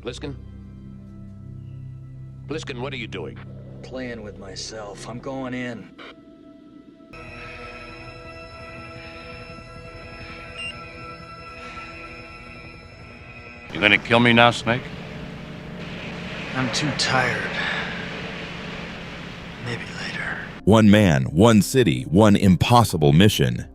Plissken? Plissken, what are you doing? Playing with myself. I'm going in. You gonna kill me now, Snake? I'm too tired. Maybe later. One man, one city, one impossible mission.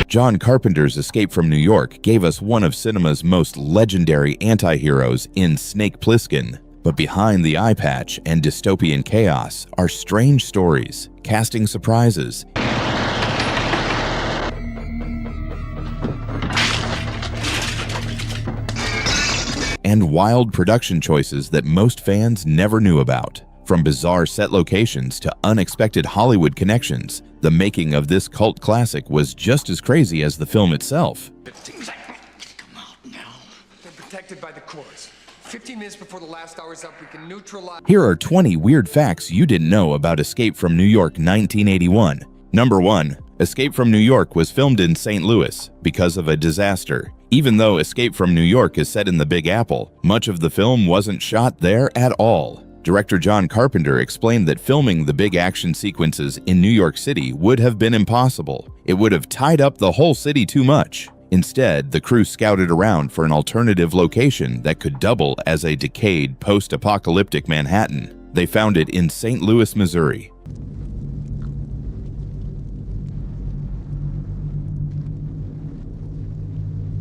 John Carpenter's Escape from New York gave us one of cinema's most legendary anti-heroes in Snake Plissken. But behind the eye patch and dystopian chaos are strange stories, casting surprises, and wild production choices that most fans never knew about. From bizarre set locations to unexpected Hollywood connections, the making of this cult classic was just as crazy as the film itself. Come out now. They're protected by the courts. 15 minutes before the last hour's up, we can neutralize... Here are 20 weird facts you didn't know about Escape from New York 1981. Number 1. Escape from New York was filmed in St. Louis because of a disaster. Even though Escape from New York is set in the Big Apple, much of the film wasn't shot there at all. Director John Carpenter explained that filming the big action sequences in New York City would have been impossible. It would have tied up the whole city too much. Instead, the crew scouted around for an alternative location that could double as a decayed post-apocalyptic Manhattan. They found it in St. Louis, Missouri.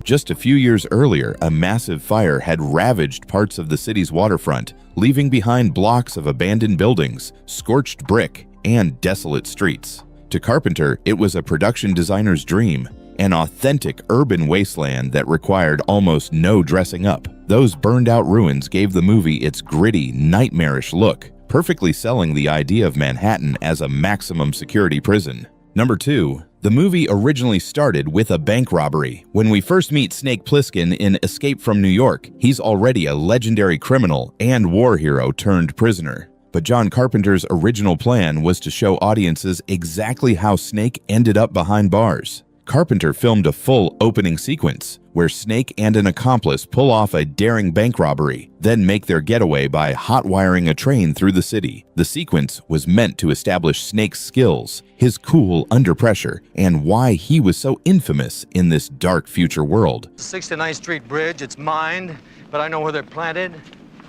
Just a few years earlier, a massive fire had ravaged parts of the city's waterfront, leaving behind blocks of abandoned buildings, scorched brick, and desolate streets. To Carpenter, it was a production designer's dream, an authentic urban wasteland that required almost no dressing up. Those burned-out ruins gave the movie its gritty, nightmarish look, perfectly selling the idea of Manhattan as a maximum security prison. Number 2. The movie originally started with a bank robbery. When we first meet Snake Plissken in Escape from New York, he's already a legendary criminal and war hero turned prisoner. But John Carpenter's original plan was to show audiences exactly how Snake ended up behind bars. Carpenter filmed a full opening sequence where Snake and an accomplice pull off a daring bank robbery, then make their getaway by hot-wiring a train through the city. The sequence was meant to establish Snake's skills, his cool under pressure, and why he was so infamous in this dark future world. 69th Street Bridge, it's mined, but I know where they're planted.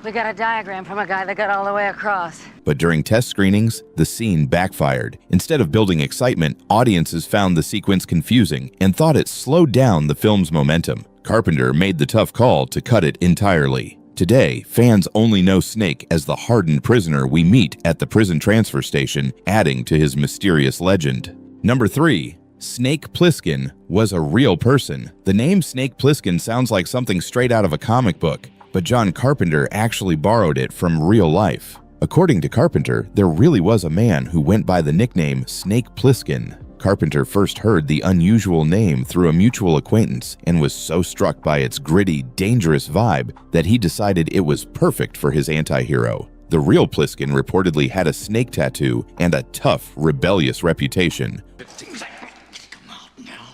We got a diagram from a guy that got all the way across. But during test screenings, the scene backfired. Instead of building excitement, audiences found the sequence confusing and thought it slowed down the film's momentum. Carpenter made the tough call to cut it entirely. Today, fans only know Snake as the hardened prisoner we meet at the prison transfer station, adding to his mysterious legend. Number 3. Snake Plissken was a real person. The name Snake Plissken sounds like something straight out of a comic book, but John Carpenter actually borrowed it from real life. According to Carpenter, there really was a man who went by the nickname Snake Plissken. Carpenter first heard the unusual name through a mutual acquaintance and was so struck by its gritty, dangerous vibe that he decided it was perfect for his anti-hero. The real Plissken reportedly had a snake tattoo and a tough, rebellious reputation. Come out now.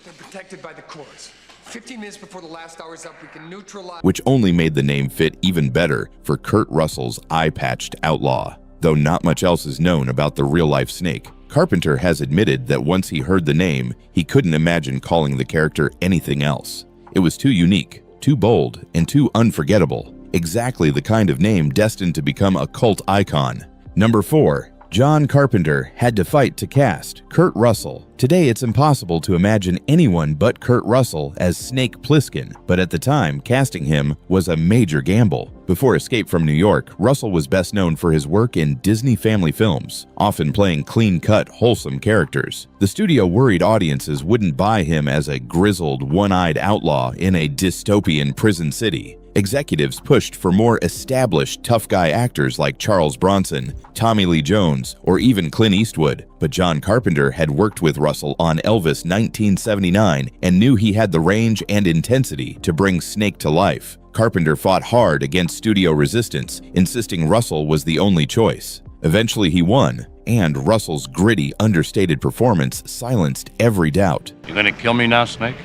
They're protected by the courts. 15 minutes before the last hour's up, we can neutralize... Which only made the name fit even better for Kurt Russell's eye-patched outlaw. Though not much else is known about the real-life Snake, Carpenter has admitted that once he heard the name, he couldn't imagine calling the character anything else. It was too unique, too bold, and too unforgettable. Exactly the kind of name destined to become a cult icon. Number 4. John Carpenter had to fight to cast Kurt Russell. Today, it's impossible to imagine anyone but Kurt Russell as Snake Plissken, but at the time, casting him was a major gamble. Before Escape from New York, Russell was best known for his work in Disney family films, often playing clean-cut, wholesome characters. The studio worried audiences wouldn't buy him as a grizzled, one-eyed outlaw in a dystopian prison city. Executives pushed for more established tough guy actors like Charles Bronson, Tommy Lee Jones, or even Clint Eastwood. But John Carpenter had worked with Russell on Elvis 1979 and knew he had the range and intensity to bring Snake to life. Carpenter fought hard against studio resistance, insisting Russell was the only choice. Eventually he won, and Russell's gritty, understated performance silenced every doubt. You gonna kill me now, Snake?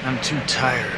I'm too tired.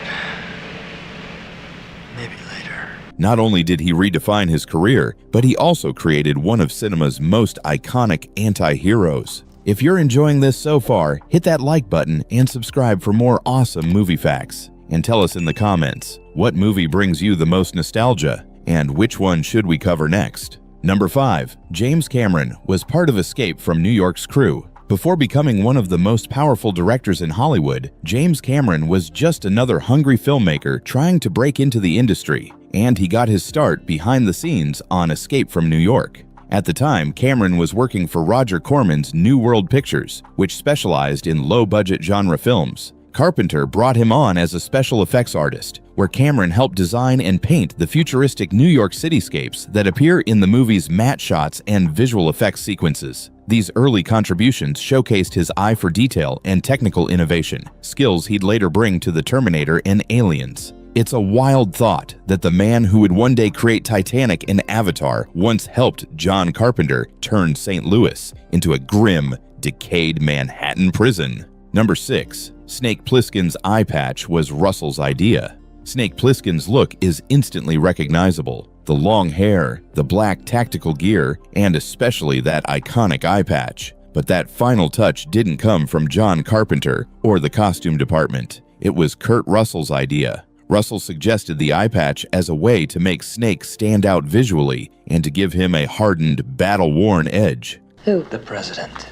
Maybe later. Not only did he redefine his career, but he also created one of cinema's most iconic anti-heroes. If you're enjoying this so far, hit that like button and subscribe for more awesome movie facts. And tell us in the comments, what movie brings you the most nostalgia, and which one should we cover next? Number 5. James Cameron was part of Escape from New York's crew. Before becoming one of the most powerful directors in Hollywood, James Cameron was just another hungry filmmaker trying to break into the industry, and he got his start behind the scenes on Escape from New York. At the time, Cameron was working for Roger Corman's New World Pictures, which specialized in low-budget genre films. Carpenter brought him on as a special effects artist, where Cameron helped design and paint the futuristic New York cityscapes that appear in the movie's matte shots and visual effects sequences. These early contributions showcased his eye for detail and technical innovation, skills he'd later bring to the Terminator and Aliens. It's a wild thought that the man who would one day create Titanic and Avatar once helped John Carpenter turn St. Louis into a grim, decayed Manhattan prison. Number 6. Snake Plissken's eye patch was Russell's idea. Snake Plissken's look is instantly recognizable. The long hair, the black tactical gear, and especially that iconic eye patch. But that final touch didn't come from John Carpenter or the costume department. It was Kurt Russell's idea. Russell suggested the eye patch as a way to make Snake stand out visually and to give him a hardened, battle-worn edge. Who? The president.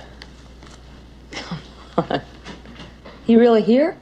He really here?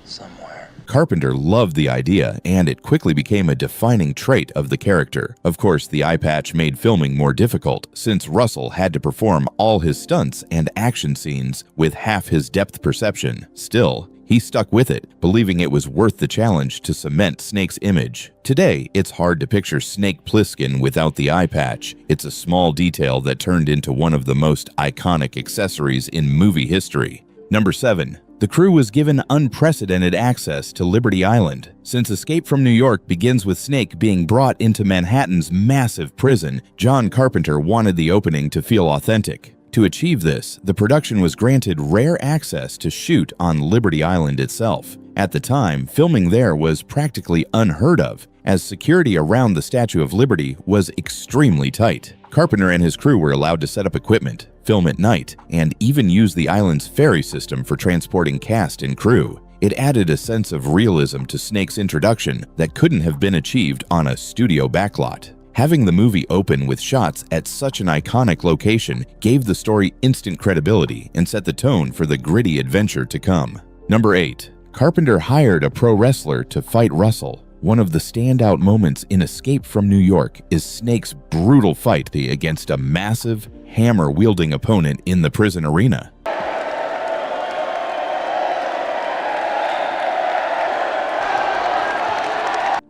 Somewhere. Carpenter loved the idea, and it quickly became a defining trait of the character. Of course, the eye patch made filming more difficult, since Russell had to perform all his stunts and action scenes with half his depth perception. Still, he stuck with it, believing it was worth the challenge to cement Snake's image. Today, it's hard to picture Snake Plissken without the eye patch. It's a small detail that turned into one of the most iconic accessories in movie history. Number 7. The crew was given unprecedented access to Liberty Island. Since Escape from New York begins with Snake being brought into Manhattan's massive prison, John Carpenter wanted the opening to feel authentic. To achieve this, the production was granted rare access to shoot on Liberty Island itself. At the time, filming there was practically unheard of, as security around the Statue of Liberty was extremely tight. Carpenter and his crew were allowed to set up equipment, film at night, and even use the island's ferry system for transporting cast and crew. It added a sense of realism to Snake's introduction that couldn't have been achieved on a studio backlot. Having the movie open with shots at such an iconic location gave the story instant credibility and set the tone for the gritty adventure to come. Number 8. Carpenter hired a pro wrestler to fight Russell. One of the standout moments in Escape from New York is Snake's brutal fight against a massive, hammer-wielding opponent in the prison arena.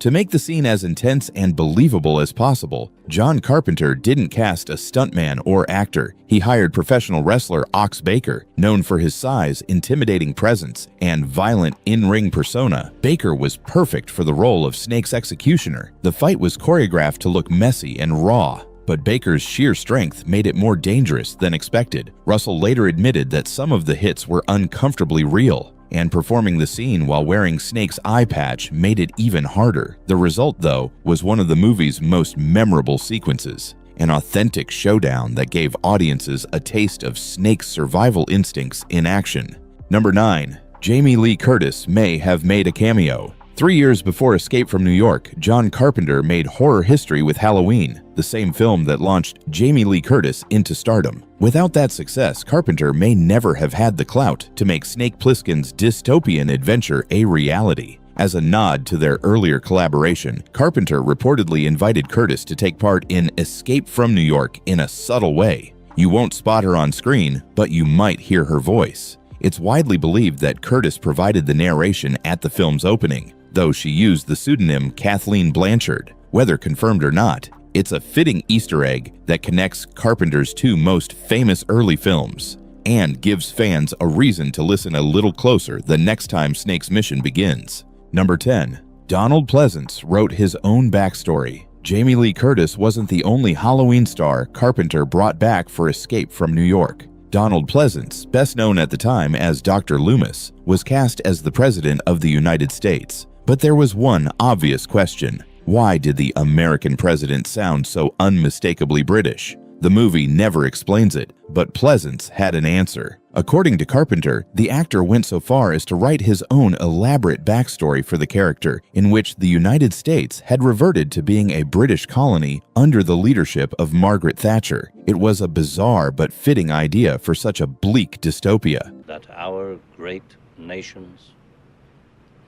To make the scene as intense and believable as possible, John Carpenter didn't cast a stuntman or actor. He hired professional wrestler Ox Baker, known for his size, intimidating presence, and violent in-ring persona. Baker was perfect for the role of Snake's executioner. The fight was choreographed to look messy and raw, but Baker's sheer strength made it more dangerous than expected. Russell later admitted that some of the hits were uncomfortably real, and performing the scene while wearing Snake's eye patch made it even harder. The result, though, was one of the movie's most memorable sequences, an authentic showdown that gave audiences a taste of Snake's survival instincts in action. Number 9. Jamie Lee Curtis may have made a cameo. 3 years before Escape from New York, John Carpenter made horror history with Halloween, the same film that launched Jamie Lee Curtis into stardom. Without that success, Carpenter may never have had the clout to make Snake Plissken's dystopian adventure a reality. As a nod to their earlier collaboration, Carpenter reportedly invited Curtis to take part in Escape from New York in a subtle way. You won't spot her on screen, but you might hear her voice. It's widely believed that Curtis provided the narration at the film's opening, though she used the pseudonym Kathleen Blanchard. Whether confirmed or not, it's a fitting Easter egg that connects Carpenter's two most famous early films and gives fans a reason to listen a little closer the next time Snake's mission begins. Number 10. Donald Pleasance wrote his own backstory. Jamie Lee Curtis wasn't the only Halloween star Carpenter brought back for Escape from New York. Donald Pleasance, best known at the time as Dr. Loomis, was cast as the President of the United States. But there was one obvious question. Why did the American president sound so unmistakably British? The movie never explains it, but Pleasance had an answer. According to Carpenter, the actor went so far as to write his own elaborate backstory for the character, in which the United States had reverted to being a British colony under the leadership of Margaret Thatcher. It was a bizarre but fitting idea for such a bleak dystopia. That our great nations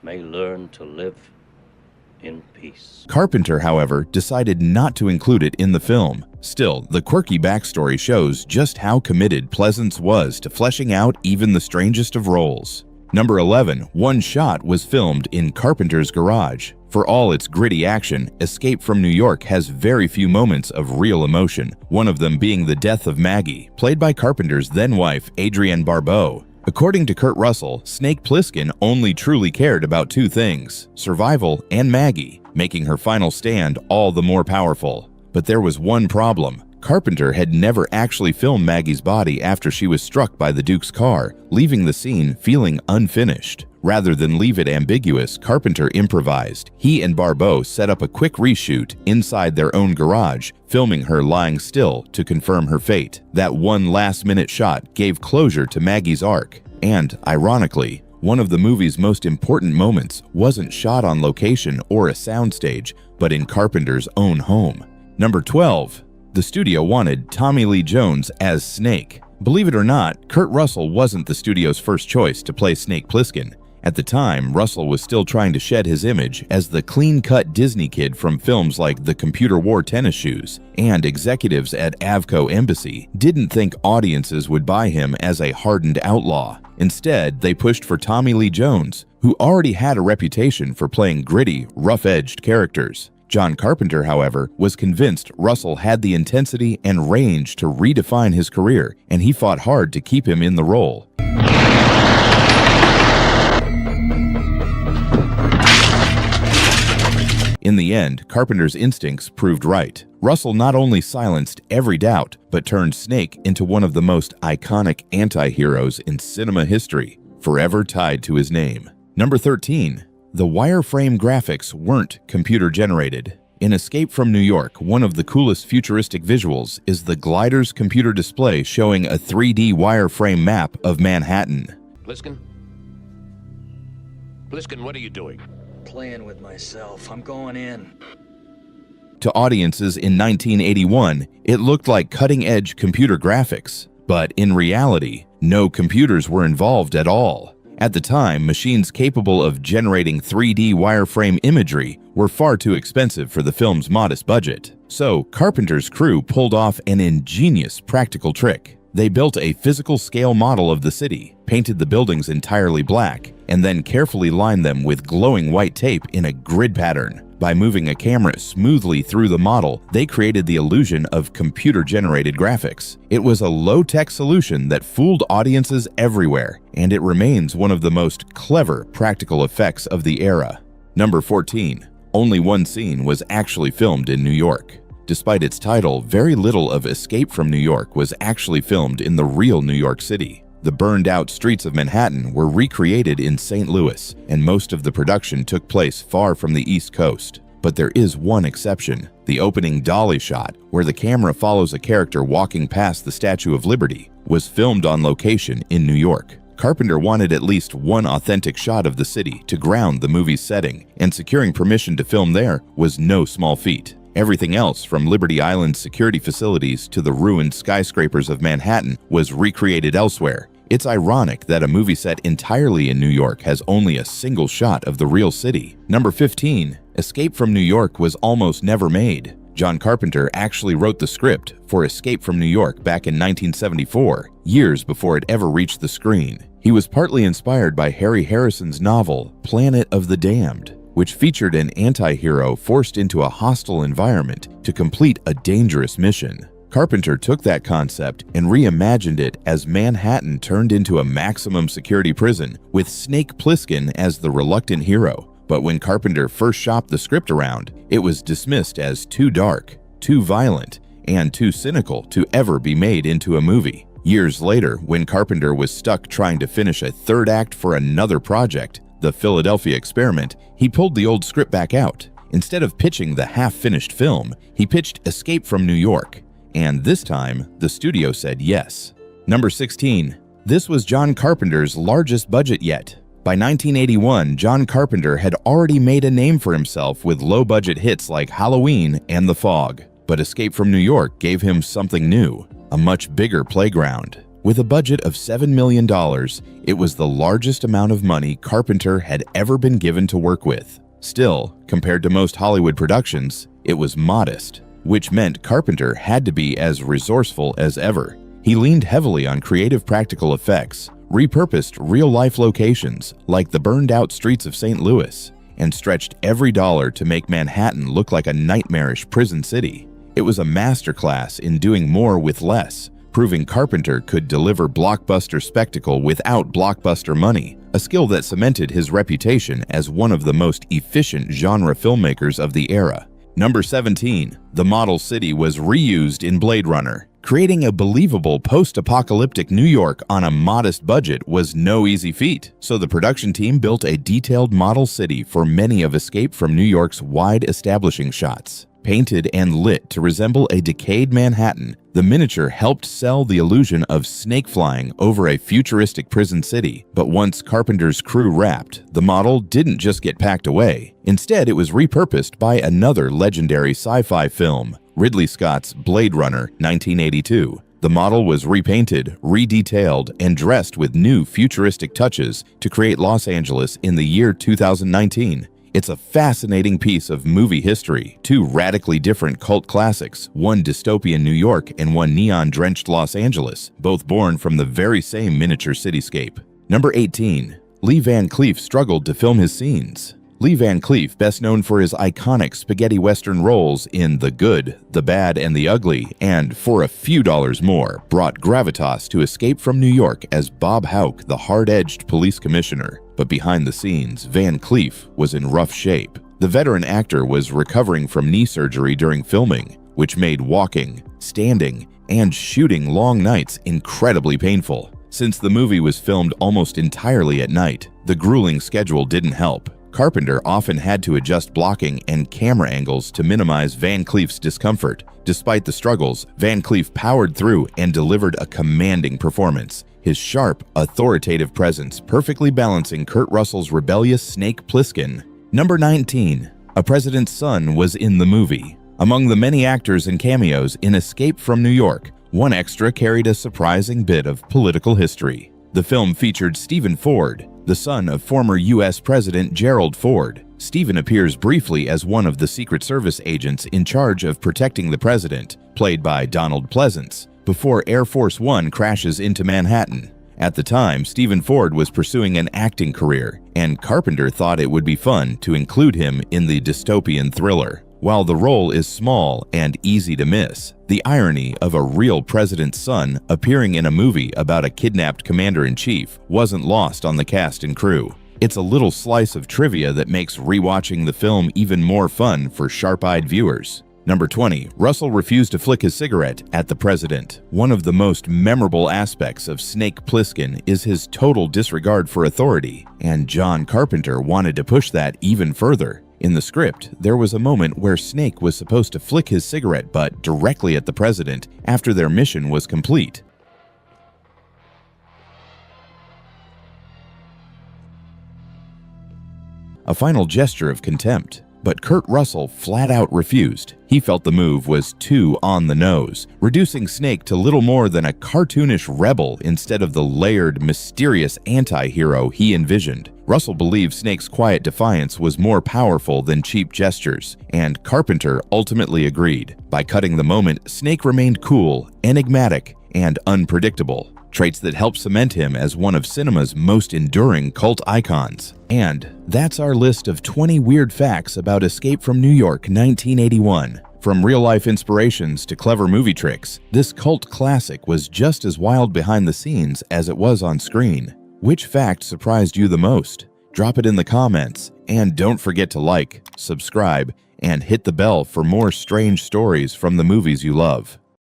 may learn to live in peace. Carpenter, however, decided not to include it in the film. Still, the quirky backstory shows just how committed Pleasance was to fleshing out even the strangest of roles. Number 11, One Shot was filmed in Carpenter's garage. For all its gritty action, Escape from New York has very few moments of real emotion, one of them being the death of Maggie, played by Carpenter's then-wife Adrienne Barbeau. According to Kurt Russell, Snake Plissken only truly cared about two things: survival and Maggie, making her final stand all the more powerful. But there was one problem. Carpenter had never actually filmed Maggie's body after she was struck by the Duke's car, leaving the scene feeling unfinished. Rather than leave it ambiguous, Carpenter improvised. He and Barbeau set up a quick reshoot inside their own garage, filming her lying still to confirm her fate. That one last-minute shot gave closure to Maggie's arc. And, ironically, one of the movie's most important moments wasn't shot on location or a soundstage, but in Carpenter's own home. Number 12. The studio wanted Tommy Lee Jones as Snake. Believe it or not, Kurt Russell wasn't the studio's first choice to play Snake Plissken. At the time, Russell was still trying to shed his image as the clean-cut Disney kid from films like The Computer Wore Tennis Shoes, and executives at Avco Embassy didn't think audiences would buy him as a hardened outlaw. Instead, they pushed for Tommy Lee Jones, who already had a reputation for playing gritty, rough-edged characters. John Carpenter, however, was convinced Russell had the intensity and range to redefine his career, and he fought hard to keep him in the role. In the end, Carpenter's instincts proved right. Russell not only silenced every doubt, but turned Snake into one of the most iconic anti-heroes in cinema history, forever tied to his name. Number 13. The wireframe graphics weren't computer-generated. In Escape from New York, one of the coolest futuristic visuals is the glider's computer display showing a 3D wireframe map of Manhattan. Plissken? Plissken, what are you doing? Playing with myself. I'm going in. To audiences in 1981, it looked like cutting-edge computer graphics. But in reality, no computers were involved at all. At the time, machines capable of generating 3D wireframe imagery were far too expensive for the film's modest budget. So, Carpenter's crew pulled off an ingenious practical trick. They built a physical scale model of the city, painted the buildings entirely black, and then carefully lined them with glowing white tape in a grid pattern. By moving a camera smoothly through the model, they created the illusion of computer-generated graphics. It was a low-tech solution that fooled audiences everywhere, and it remains one of the most clever practical effects of the era. Number 14. Only one scene was actually filmed in New York. Despite its title, very little of Escape from New York was actually filmed in the real New York City. The burned-out streets of Manhattan were recreated in St. Louis, and most of the production took place far from the East Coast. But there is one exception. The opening dolly shot, where the camera follows a character walking past the Statue of Liberty, was filmed on location in New York. Carpenter wanted at least one authentic shot of the city to ground the movie's setting, and securing permission to film there was no small feat. Everything else, from Liberty Island's security facilities to the ruined skyscrapers of Manhattan, was recreated elsewhere. It's ironic that a movie set entirely in New York has only a single shot of the real city. Number 15. Escape from New York was almost never made. John Carpenter actually wrote the script for Escape from New York back in 1974, years before it ever reached the screen. He was partly inspired by Harry Harrison's novel, Planet of the Damned, which featured an anti-hero forced into a hostile environment to complete a dangerous mission. Carpenter took that concept and reimagined it as Manhattan turned into a maximum security prison, with Snake Plissken as the reluctant hero. But when Carpenter first shopped the script around, it was dismissed as too dark, too violent, and too cynical to ever be made into a movie. Years later, when Carpenter was stuck trying to finish a third act for another project, The Philadelphia Experiment, he pulled the old script back out. Instead of pitching the half-finished film, he pitched Escape from New York. And this time, the studio said yes. Number 16. This was John Carpenter's largest budget yet. By 1981, John Carpenter had already made a name for himself with low-budget hits like Halloween and The Fog. But Escape from New York gave him something new, a much bigger playground. With a budget of $7 million, it was the largest amount of money Carpenter had ever been given to work with. Still, compared to most Hollywood productions, it was modest, which meant Carpenter had to be as resourceful as ever. He leaned heavily on creative practical effects, repurposed real-life locations like the burned-out streets of St. Louis, and stretched every dollar to make Manhattan look like a nightmarish prison city. It was a masterclass in doing more with less, proving Carpenter could deliver blockbuster spectacle without blockbuster money, a skill that cemented his reputation as one of the most efficient genre filmmakers of the era. Number 17. The model city was reused in Blade Runner. Creating a believable post-apocalyptic New York on a modest budget was no easy feat, so the production team built a detailed model city for many of Escape from New York's wide establishing shots. Painted and lit to resemble a decayed Manhattan, the miniature helped sell the illusion of snake flying over a futuristic prison city. But once Carpenter's crew wrapped, the model didn't just get packed away. Instead, it was repurposed by another legendary sci-fi film, Ridley Scott's Blade Runner 1982. The model was repainted, redetailed, and dressed with new futuristic touches to create Los Angeles in the year 2019. It's a fascinating piece of movie history, two radically different cult classics, one dystopian New York and one neon-drenched Los Angeles, both born from the very same miniature cityscape. Number 18. Lee Van Cleef struggled to film his scenes. Lee Van Cleef, best known for his iconic spaghetti western roles in The Good, The Bad, and The Ugly, and For a Few Dollars More, brought gravitas to Escape from New York as Bob Houck, the hard-edged police commissioner. But behind the scenes, Van Cleef was in rough shape. The veteran actor was recovering from knee surgery during filming, which made walking, standing, and shooting long nights incredibly painful. Since the movie was filmed almost entirely at night, the grueling schedule didn't help. Carpenter often had to adjust blocking and camera angles to minimize Van Cleef's discomfort. Despite the struggles, Van Cleef powered through and delivered a commanding performance. His sharp, authoritative presence perfectly balancing Kurt Russell's rebellious Snake Plissken. Number 19. A President's Son was in the movie. Among the many actors and cameos in Escape from New York, one extra carried a surprising bit of political history. The film featured Stephen Ford, the son of former U.S. President Gerald Ford. Stephen appears briefly as one of the Secret Service agents in charge of protecting the president, played by Donald Pleasance, before Air Force One crashes into Manhattan. At the time, Stephen Ford was pursuing an acting career, and Carpenter thought it would be fun to include him in the dystopian thriller. While the role is small and easy to miss, the irony of a real president's son appearing in a movie about a kidnapped commander-in-chief wasn't lost on the cast and crew. It's a little slice of trivia that makes rewatching the film even more fun for sharp-eyed viewers. Number 20. Russell refused to flick his cigarette at the president. One of the most memorable aspects of Snake Plissken is his total disregard for authority, and John Carpenter wanted to push that even further. In the script, there was a moment where Snake was supposed to flick his cigarette butt directly at the president after their mission was complete. A final gesture of contempt. But Kurt Russell flat out refused. He felt the move was too on the nose, reducing Snake to little more than a cartoonish rebel instead of the layered, mysterious anti-hero he envisioned. Russell believed Snake's quiet defiance was more powerful than cheap gestures, and Carpenter ultimately agreed. By cutting the moment, Snake remained cool, enigmatic, and unpredictable. Traits that help cement him as one of cinema's most enduring cult icons. And that's our list of 20 weird facts about Escape from New York 1981. From real-life inspirations to clever movie tricks, this cult classic was just as wild behind the scenes as it was on screen. Which fact surprised you the most? Drop it in the comments, and don't forget to like, subscribe, and hit the bell for more strange stories from the movies you love.